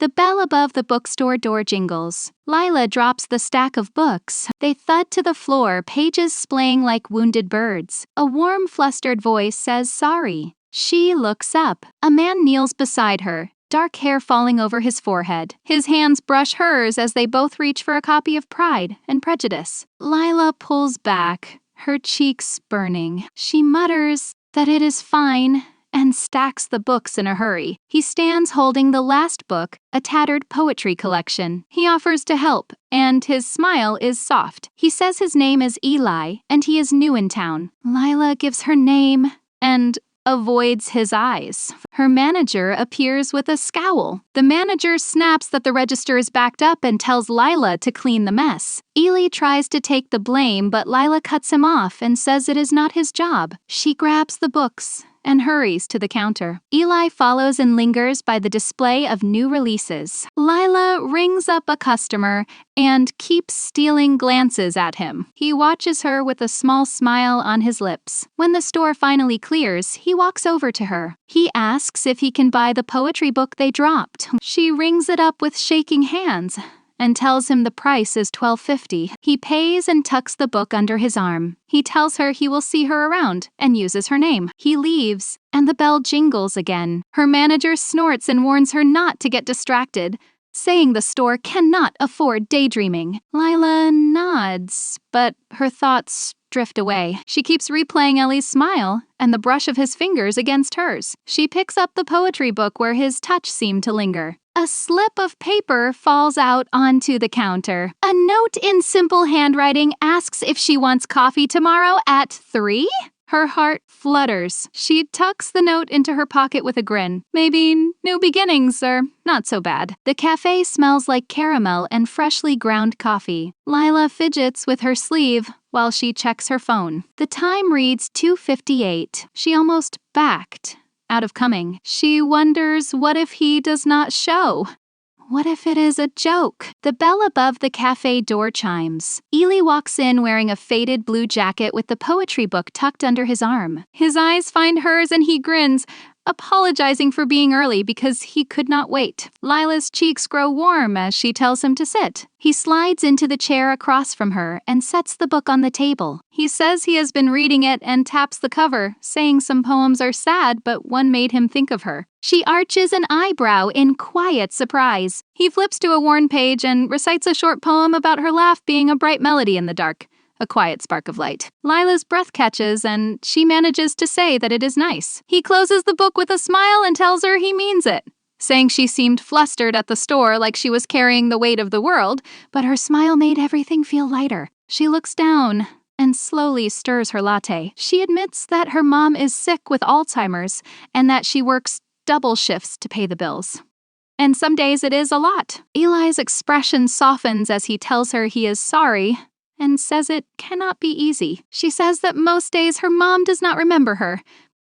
The bell above the bookstore door jingles. Lila drops the stack of books. They thud to the floor, pages splaying like wounded birds. A warm, flustered voice says sorry. She looks up. A man kneels beside her, dark hair falling over his forehead. His hands brush hers as they both reach for a copy of Pride and Prejudice. Lila pulls back, her cheeks burning. She mutters that it is fine and stacks the books in a hurry. He stands holding the last book, a tattered poetry collection. He offers to help, and his smile is soft. He says his name is Eli, and he is new in town. Lila gives her name and avoids his eyes. Her manager appears with a scowl. The manager snaps that the register is backed up and tells Lila to clean the mess. Eli tries to take the blame, but Lila cuts him off and says it is not his job. She grabs the books and hurries to the counter. Eli follows and lingers by the display of new releases. Lila rings up a customer and keeps stealing glances at him. He watches her with a small smile on his lips. When the store finally clears, he walks over to her. He asks if he can buy the poetry book they dropped. She rings it up with shaking hands and tells him the price is $12.50. He pays and tucks the book under his arm. He tells her he will see her around and uses her name. He leaves, and the bell jingles again. Her manager snorts and warns her not to get distracted, saying the store cannot afford daydreaming. Lila nods, but her thoughts drift away. She keeps replaying Ellie's smile and the brush of his fingers against hers. She picks up the poetry book where his touch seemed to linger. A slip of paper falls out onto the counter. A note in simple handwriting asks if she wants coffee tomorrow at 3? Her heart flutters. She tucks the note into her pocket with a grin. Maybe new beginnings are not so bad. The cafe smells like caramel and freshly ground coffee. Lila fidgets with her sleeve while she checks her phone. The time reads 2:58. She almost backed out of coming. She wonders what if he does not show? What if it is a joke? The bell above the cafe door chimes. Eli walks in wearing a faded blue jacket with the poetry book tucked under his arm. His eyes find hers and he grins, apologizing for being early because he could not wait. Lila's cheeks grow warm as she tells him to sit. He slides into the chair across from her and sets the book on the table. He says he has been reading it and taps the cover, saying some poems are sad, but one made him think of her. She arches an eyebrow in quiet surprise. He flips to a worn page and recites a short poem about her laugh being a bright melody in the dark. A quiet spark of light. Lila's breath catches, and she manages to say that it is nice. He closes the book with a smile and tells her he means it, saying she seemed flustered at the store like she was carrying the weight of the world, but her smile made everything feel lighter. She looks down and slowly stirs her latte. She admits that her mom is sick with Alzheimer's and that she works double shifts to pay the bills. And some days it is a lot. Eli's expression softens as he tells her he is sorry and says it cannot be easy. She says that most days her mom does not remember her,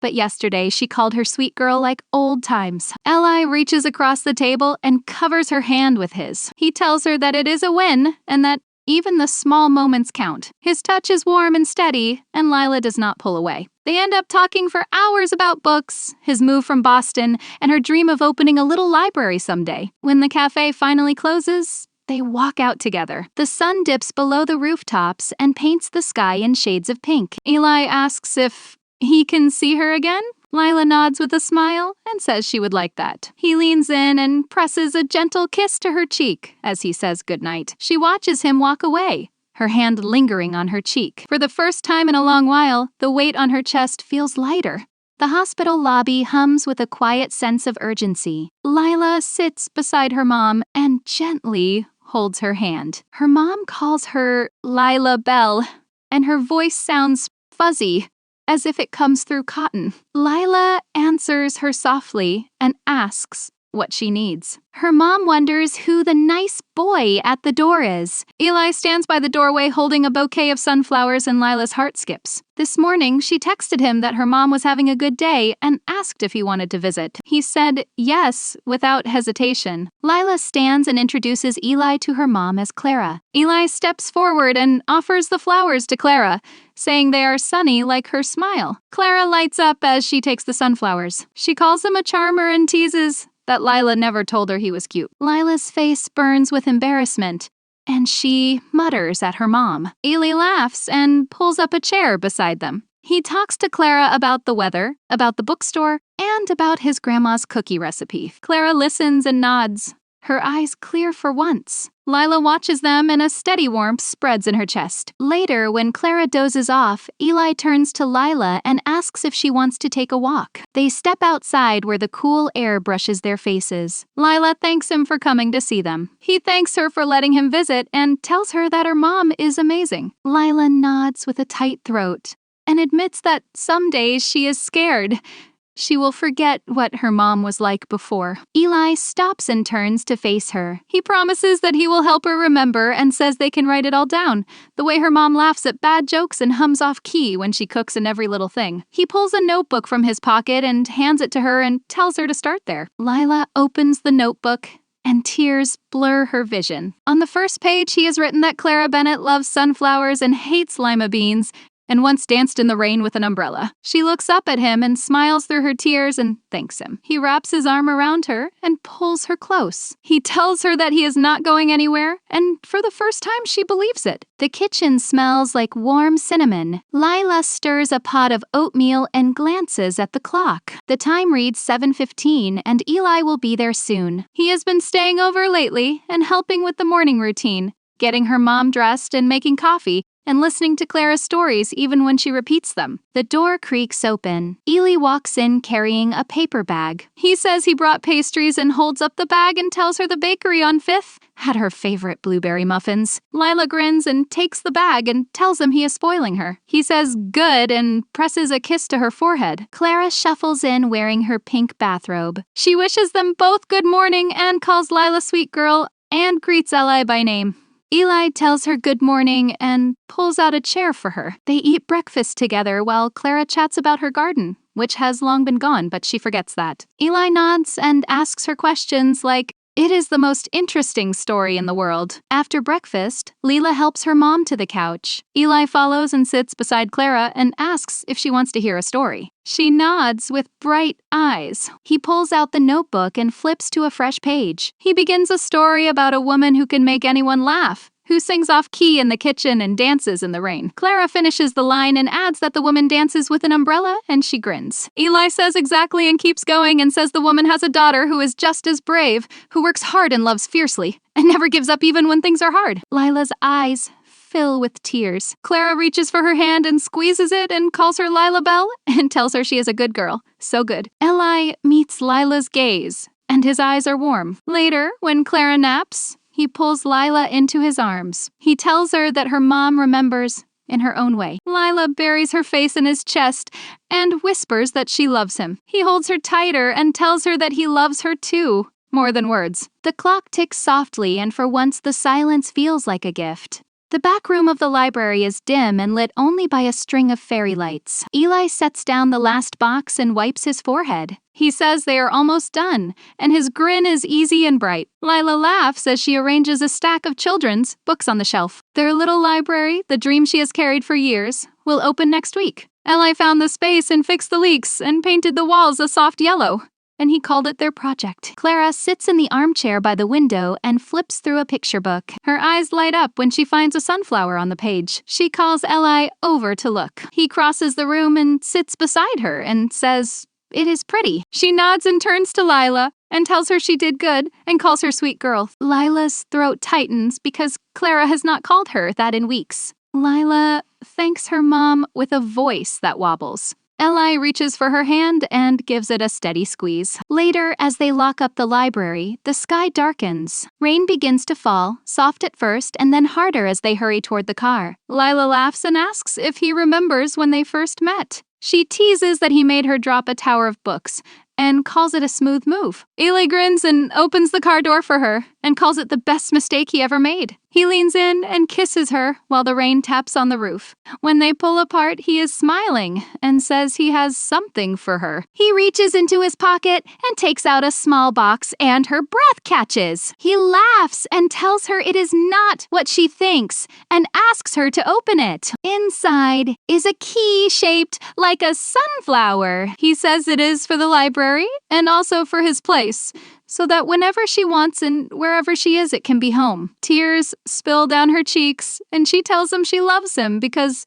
but yesterday she called her sweet girl like old times. Eli reaches across the table and covers her hand with his. He tells her that it is a win and that even the small moments count. His touch is warm and steady, and Lila does not pull away. They end up talking for hours about books, his move from Boston, and her dream of opening a little library someday. When the cafe finally closes, they walk out together. The sun dips below the rooftops and paints the sky in shades of pink. Eli asks if he can see her again. Lila nods with a smile and says she would like that. He leans in and presses a gentle kiss to her cheek as he says goodnight. She watches him walk away, her hand lingering on her cheek. For the first time in a long while, the weight on her chest feels lighter. The hospital lobby hums with a quiet sense of urgency. Lila sits beside her mom and gently holds her hand. Her mom calls her Lila Bell, and her voice sounds fuzzy, as if it comes through cotton. Lila answers her softly and asks what she needs. Her mom wonders who the nice boy at the door is. Eli stands by the doorway holding a bouquet of sunflowers and Lila's heart skips. This morning, she texted him that her mom was having a good day and asked if he wanted to visit. He said yes without hesitation. Lila stands and introduces Eli to her mom as Clara. Eli steps forward and offers the flowers to Clara, saying they are sunny like her smile. Clara lights up as she takes the sunflowers. She calls him a charmer and teases, that Lila never told her he was cute. Lila's face burns with embarrassment, and she mutters at her mom. Eli laughs and pulls up a chair beside them. He talks to Clara about the weather, about the bookstore, and about his grandma's cookie recipe. Clara listens and nods, her eyes clear for once. Lila watches them and a steady warmth spreads in her chest. Later, when Clara dozes off, Eli turns to Lila and asks if she wants to take a walk. They step outside where the cool air brushes their faces. Lila thanks him for coming to see them. He thanks her for letting him visit and tells her that her mom is amazing. Lila nods with a tight throat and admits that some days she is scared. She will forget what her mom was like before. Eli stops and turns to face her. He promises that he will help her remember and says they can write it all down. The way her mom laughs at bad jokes and hums off key when she cooks in every little thing. He pulls a notebook from his pocket and hands it to her and tells her to start there. Lila opens the notebook and tears blur her vision. On the first page, he has written that Clara Bennett loves sunflowers and hates lima beans, and once danced in the rain with an umbrella. She looks up at him and smiles through her tears and thanks him. He wraps his arm around her and pulls her close. He tells her that he is not going anywhere, and for the first time she believes it. The kitchen smells like warm cinnamon. Lila stirs a pot of oatmeal and glances at the clock. The time reads 7:15 and Eli will be there soon. He has been staying over lately and helping with the morning routine, getting her mom dressed and making coffee, and listening to Clara's stories even when she repeats them. The door creaks open. Eli walks in carrying a paper bag. He says he brought pastries and holds up the bag and tells her the bakery on 5th had her favorite blueberry muffins. Lila grins and takes the bag and tells him he is spoiling her. He says good and presses a kiss to her forehead. Clara shuffles in wearing her pink bathrobe. She wishes them both good morning and calls Lila sweet girl and greets Eli by name. Eli tells her good morning and pulls out a chair for her. They eat breakfast together while Clara chats about her garden, which has long been gone, but she forgets that. Eli nods and asks her questions like, "It is the most interesting story in the world." After breakfast, Leela helps her mom to the couch. Eli follows and sits beside Clara and asks if she wants to hear a story. She nods with bright eyes. He pulls out the notebook and flips to a fresh page. He begins a story about a woman who can make anyone laugh, who sings off key in the kitchen and dances in the rain. Clara finishes the line and adds that the woman dances with an umbrella, and she grins. Eli says exactly and keeps going and says the woman has a daughter who is just as brave, who works hard and loves fiercely, and never gives up even when things are hard. Lila's eyes fill with tears. Clara reaches for her hand and squeezes it and calls her Lila Bell and tells her she is a good girl. So good. Eli meets Lila's gaze, and his eyes are warm. Later, when Clara naps, he pulls Lila into his arms. He tells her that her mom remembers in her own way. Lila buries her face in his chest and whispers that she loves him. He holds her tighter and tells her that he loves her too, more than words. The clock ticks softly, and for once the silence feels like a gift. The back room of the library is dim and lit only by a string of fairy lights. Eli sets down the last box and wipes his forehead. He says they are almost done, and his grin is easy and bright. Lila laughs as she arranges a stack of children's books on the shelf. Their little library, the dream she has carried for years, will open next week. Eli found the space and fixed the leaks and painted the walls a soft yellow, and he called it their project. Clara sits in the armchair by the window and flips through a picture book. Her eyes light up when she finds a sunflower on the page. She calls Eli over to look. He crosses the room and sits beside her and says, "It is pretty." She nods and turns to Lila and tells her she did good and calls her sweet girl. Lila's throat tightens because Clara has not called her that in weeks. Lila thanks her mom with a voice that wobbles. Eli reaches for her hand and gives it a steady squeeze. Later, as they lock up the library, the sky darkens. Rain begins to fall, soft at first and then harder as they hurry toward the car. Lila laughs and asks if he remembers when they first met. She teases that he made her drop a tower of books and calls it a smooth move. Eli grins and opens the car door for her and calls it the best mistake he ever made. He leans in and kisses her while the rain taps on the roof. When they pull apart, he is smiling and says he has something for her. He reaches into his pocket and takes out a small box, and her breath catches. He laughs and tells her it is not what she thinks and asks her to open it. Inside is a key shaped like a sunflower. He says it is for the library and also for his place, so that whenever she wants and wherever she is, it can be home. Tears spill down her cheeks, and she tells him she loves him because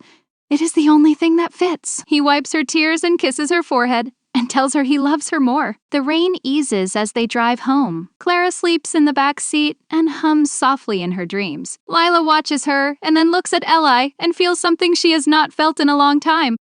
it is the only thing that fits. He wipes her tears and kisses her forehead and tells her he loves her more. The rain eases as they drive home. Clara sleeps in the back seat and hums softly in her dreams. Lila watches her and then looks at Eli and feels something she has not felt in a long time.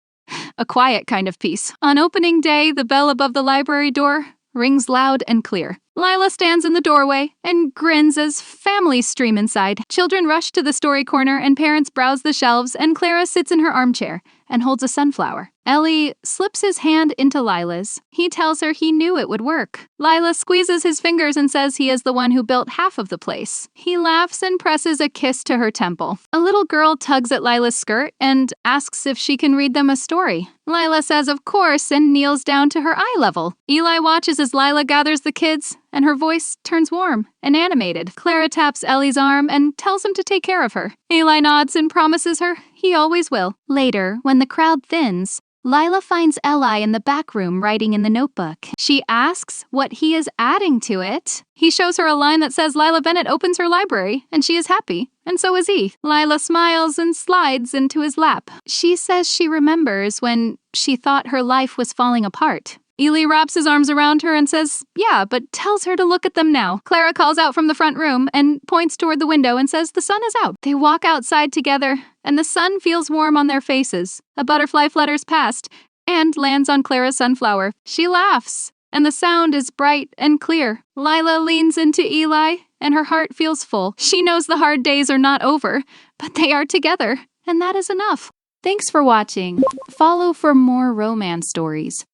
A quiet kind of peace. On opening day, the bell above the library door rings loud and clear. Lila stands in the doorway and grins as families stream inside. Children rush to the story corner and parents browse the shelves, and Clara sits in her armchair and holds a sunflower. Ellie slips his hand into Lila's. He tells her he knew it would work. Lila squeezes his fingers and says he is the one who built half of the place. He laughs and presses a kiss to her temple. A little girl tugs at Lila's skirt and asks if she can read them a story. Lila says of course and kneels down to her eye level. Eli watches as Lila gathers the kids, and her voice turns warm and animated. Clara taps Ellie's arm and tells him to take care of her. Eli nods and promises her he always will. Later, when the crowd thins, Lila finds Eli in the back room writing in the notebook. She asks what he is adding to it. He shows her a line that says Lila Bennett opens her library, and she is happy, and so is he. Lila smiles and slides into his lap. She says she remembers when she thought her life was falling apart. Eli wraps his arms around her and says, yeah, but tells her to look at them now. Clara calls out from the front room and points toward the window and says the sun is out. They walk outside together, and the sun feels warm on their faces. A butterfly flutters past and lands on Clara's sunflower. She laughs, and the sound is bright and clear. Lila leans into Eli, and her heart feels full. She knows the hard days are not over, but they are together, and that is enough. Thanks for watching. Follow for more romance stories.